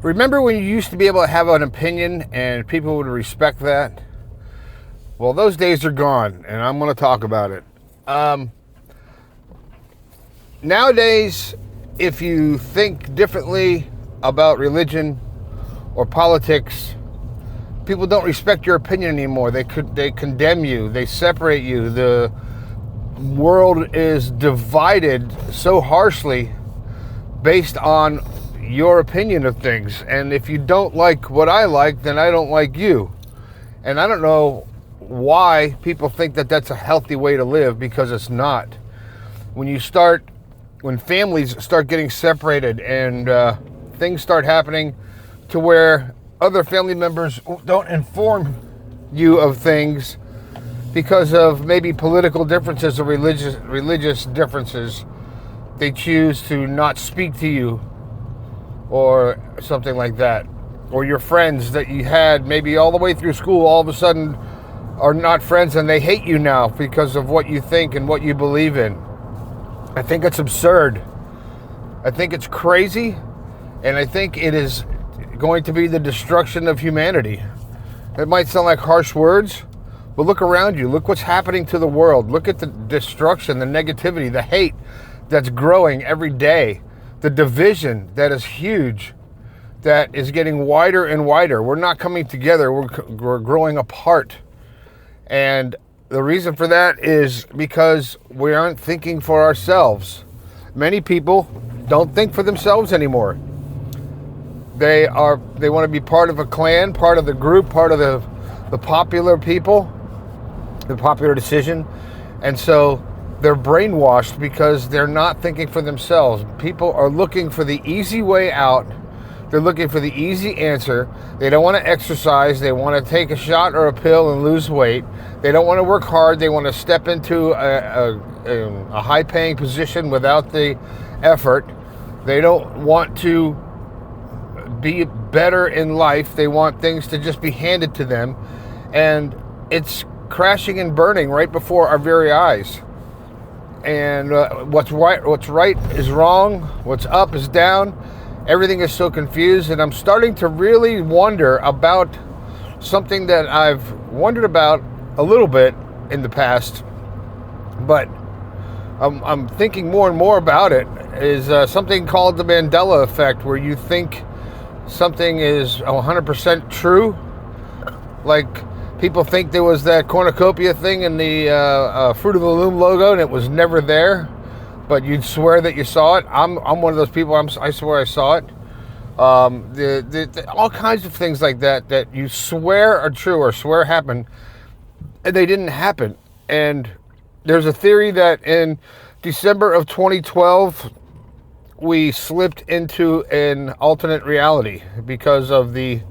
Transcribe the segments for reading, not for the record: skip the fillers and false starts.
Remember when you used to be able to have an opinion and people would respect that? Well, those days are gone, and I'm going to talk about it. Nowadays, if you think differently about religion or politics, people don't respect your opinion anymore. They condemn you. They separate you. The world is divided so harshly based on your opinion of things. And if you don't like what I like, then I don't like you. And I don't know why people think that that's a healthy way to live, because it's not. When families start getting separated and things start happening to where other family members don't inform you of things because of maybe political differences or religious differences, they choose to not speak to you or something like that. Or your friends that you had maybe all the way through school all of a sudden are not friends and they hate you now because of what you think and what you believe in. I think it's absurd. I think it's crazy, and I think it is going to be the destruction of humanity. It might sound like harsh words, but look around you. Look what's happening to the world. Look at the destruction, the negativity, the hate that's growing every day. The division that is huge, that is getting wider and wider. We're not coming together, we're growing apart. And the reason for that is because we aren't thinking for ourselves. Many people don't think for themselves anymore. They want to be part of a clan, part of the group, part of the popular people, the popular decision. And so they're brainwashed because they're not thinking for themselves. People are looking for the easy way out. They're looking for the easy answer. They don't want to exercise. They want to take a shot or a pill and lose weight. They don't want to work hard. They want to step into a high-paying position without the effort. They don't want to be better in life. They want things to just be handed to them. And it's crashing and burning right before our very eyes. And what's right is wrong. What's up is down. Everything is so confused, and I'm starting to really wonder about something that I've wondered about a little bit in the past, but I'm thinking more and more about it. Is something called the Mandela effect, where you think something is 100% true. Like, people think there was that cornucopia thing in the Fruit of the Loom logo, and it was never there, but you'd swear that you saw it. I'm one of those people. I swear I saw it. All kinds of things like that you swear are true or swear happened, and they didn't happen. And there's a theory that in December of 2012, we slipped into an alternate reality because of the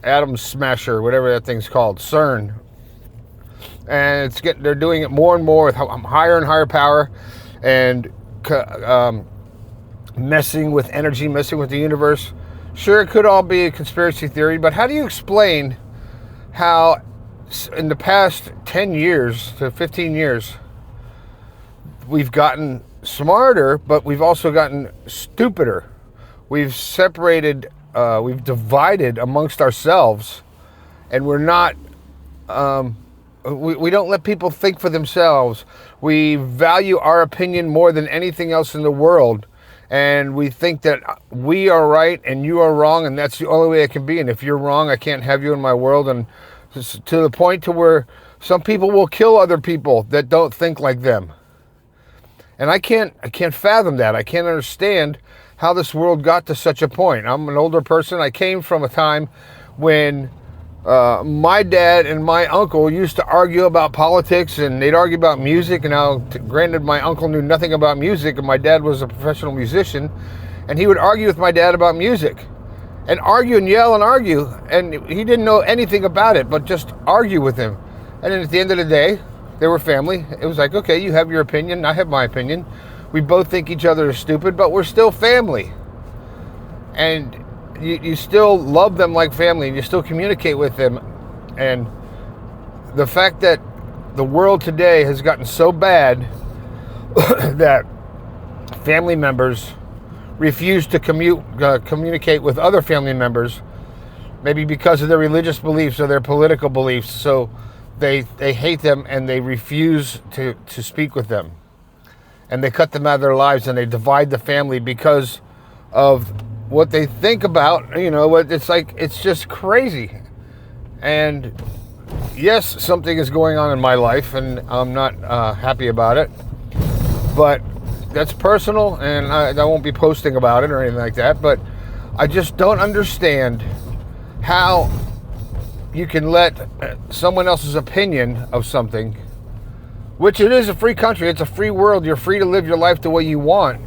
atom smasher, whatever that thing's called, CERN. And they're doing it more and more with higher and higher power, and messing with energy, messing with the universe. Sure, it could all be a conspiracy theory, but how do you explain how in the past 10 years to 15 years, we've gotten smarter, but we've also gotten stupider? We've separated, we've divided amongst ourselves, and we're not... We don't let people think for themselves. We value our opinion more than anything else in the world. And we think that we are right and you are wrong, and that's the only way it can be. And if you're wrong, I can't have you in my world. And to the point to where some people will kill other people that don't think like them. And I can't fathom that. I can't understand how this world got to such a point. I'm an older person. I came from a time when my dad and my uncle used to argue about politics, and they'd argue about music. And now, granted, my uncle knew nothing about music, and my dad was a professional musician, and he would argue with my dad about music, and argue and yell and argue, and he didn't know anything about it, but just argue with him. And then at the end of the day, they were family. It was like, okay, you have your opinion, I have my opinion. We both think each other is stupid, but we're still family. And you still love them like family, and you still communicate with them. And the fact that the world today has gotten so bad that family members refuse to communicate with other family members, maybe because of their religious beliefs or their political beliefs. So they hate them and they refuse to speak with them. And they cut them out of their lives and they divide the family because of what they think about. It's just crazy. And yes, something is going on in my life and I'm not happy about it. But that's personal, and I won't be posting about it or anything like that. But I just don't understand how you can let someone else's opinion of something, which it is a free country, it's a free world, you're free to live your life the way you want.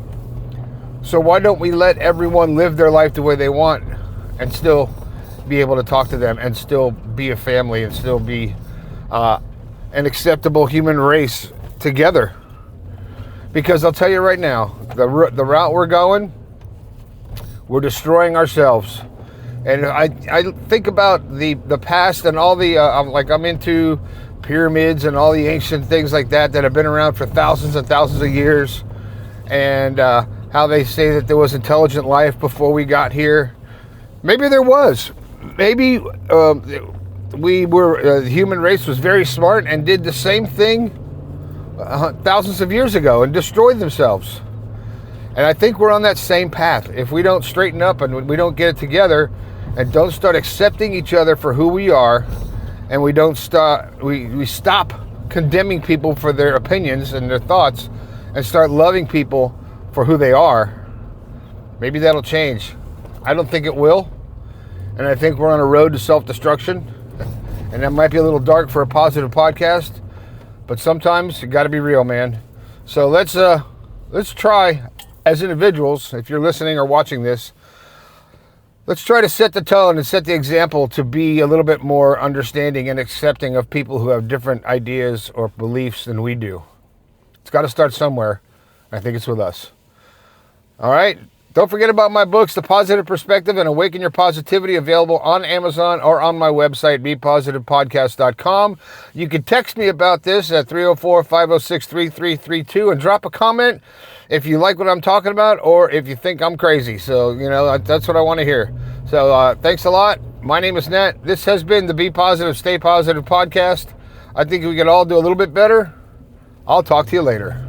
So why don't we let everyone live their life the way they want and still be able to talk to them and still be a family and still be an acceptable human race together? Because I'll tell you right now, the route we're going, we're destroying ourselves. And I think about the past and all the, I'm into pyramids and all the ancient things like that have been around for thousands and thousands of years. And how they say that there was intelligent life before we got here. Maybe there was. Maybe the human race was very smart and did the same thing thousands of years ago and destroyed themselves. And I think we're on that same path. If we don't straighten up and we don't get it together and don't start accepting each other for who we are, and we stop condemning people for their opinions and their thoughts and start loving people for who they are, maybe that'll change. I don't think it will. And I think we're on a road to self-destruction. And that might be a little dark for a positive podcast, but sometimes you got to be real, man. So let's try, as individuals, if you're listening or watching this, let's try to set the tone and set the example to be a little bit more understanding and accepting of people who have different ideas or beliefs than we do. It's got to start somewhere. I think it's with us. All right. Don't forget about my books, The Positive Perspective and Awaken Your Positivity, available on Amazon or on my website, bepositivepodcast.com. You can text me about this at 304-506-3332 and drop a comment if you like what I'm talking about or if you think I'm crazy. So, that's what I want to hear. So, thanks a lot. My name is Nat. This has been the Be Positive, Stay Positive podcast. I think we can all do a little bit better. I'll talk to you later.